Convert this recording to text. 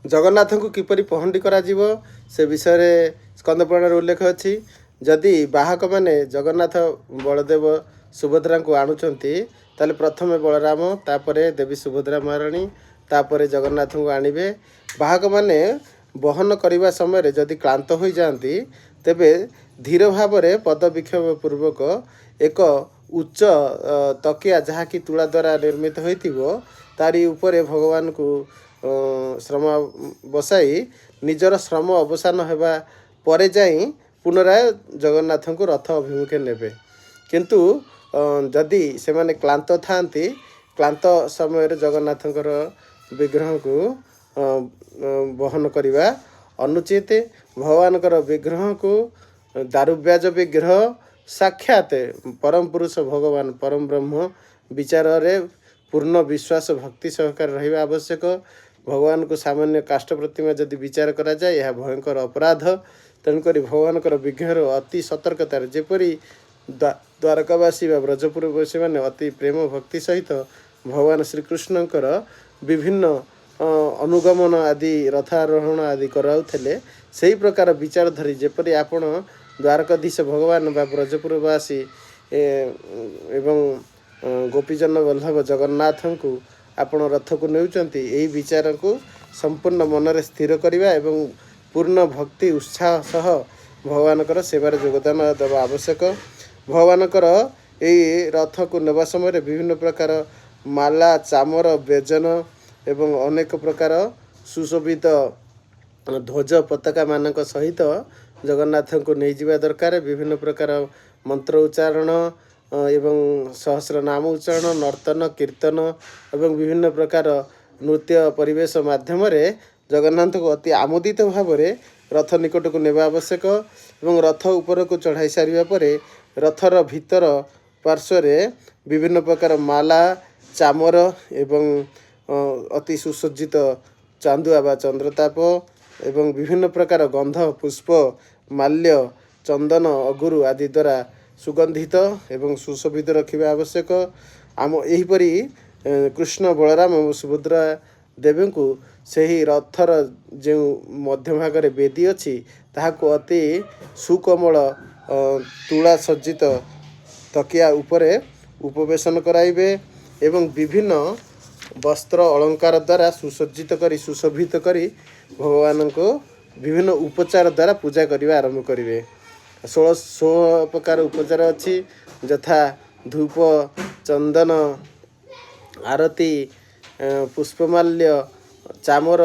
जगन्नाथ को किपरि पहंडी करा जीवो से विषय स्कंद पुराण उल्लेख अच्छी। जदि बाहक मैंने जगन्नाथ बलदेव सुभद्रा को आणुचंती ताले प्रथमे बलराम तापरे देवी सुभद्रा महाराणी तापरे जगन्नाथ को आणवे। बाहक मैंने बहन करने समय जदि क्लांत हो जाती तेबे धीर भाव पद विक्षेप पूर्वक एक उच्च तकिया जहाँकि तुला द्वारा निर्मित हो तारी उपरे भगवान को श्रम बसाई निजर श्रम अवसान होगा पर जाई पुनराय जगन्नाथ को रथ अभिमुखे नेबे। किंतु जदि से माने क्लांत थांती क्लांत समय जगन्नाथ विग्रह को बहन करवा अनुचित। भगवान विग्रह को दारुव्याज विग्रह साक्षात परम पुरुष भगवान परम ब्रह्म विचार रे पूर्ण विश्वास भक्ति सहकार रहिबा आवश्यक। भगवान को सामान्य काष्ठ प्रतिमा जदि विचार करा जाए यह भयंकर अपराध। तेणुक भगवान विग्रह अति सतर्कतार जेपरी द्वारकावासी व ब्रजपुरवासी मैंने अति प्रेम भक्ति सहित भगवान श्रीकृष्णकर विभिन्न अनुगमन आदि रथारोहण आदि कराउथले सही प्रकार विचार धरी जेपरी आपण द्वारकाधीश भगवान बा ब्रजपुरवासी एवं गोपीजन वल्लभ जगन्नाथ को आपण रथ को नेउचंती यही विचार को संपूर्ण मनरे स्थिर करवा एवं पूर्ण भक्ति उत्साह सह भगवानकर सेवार योगदान देवा आवश्यक। भगवानकर यही रथ को नेबा समय विभिन्न प्रकार माला चामर व्यजन एवं अनेक प्रकार सुशोभित ध्वज पताका मानक सहित जगन्नाथ को नहीं जावा दरकार। विभिन्न प्रकार मंत्र उच्चारण एवं सहस्र नाम उच्चारण नर्तन कीर्तन एवं विभिन्न प्रकार नृत्य परिवेश माध्यम जगन्नाथ को अति आमोदित भाव रथ निकट को नेबा आवश्यक। एवं रथ ऊपर को चढ़ाई सारिबा परे रथर भीतर पार्श्व विभिन्न प्रकार माला चामर एवं अति सुसज्जित चांदुआ बा चंद्रताप एवं विभिन्न प्रकार गंध पुष्प माल्य चंदन अगुरु आदि द्वारा सुगंधित एवं सुशोभित रखा आवश्यक। आम यहीपरि कृष्ण बलराम और सुभद्रा देवी को सही रथर जो मध्य भाग बेदी अच्छी ताहाको अति सुकोमल तुला सज्जित तकिया उपरे उपवेशन कराइबे एवं विभिन्न वस्त्र अलंकार द्वारा सुसज्जित करी सुशोभित करी भगवान को विभिन्न उपचार द्वारा पूजा करने आरंभ करेंगे। 16 प्रकार उपचार अच्छी यथा धूप चंदन आरती पुष्पमाल्य चामर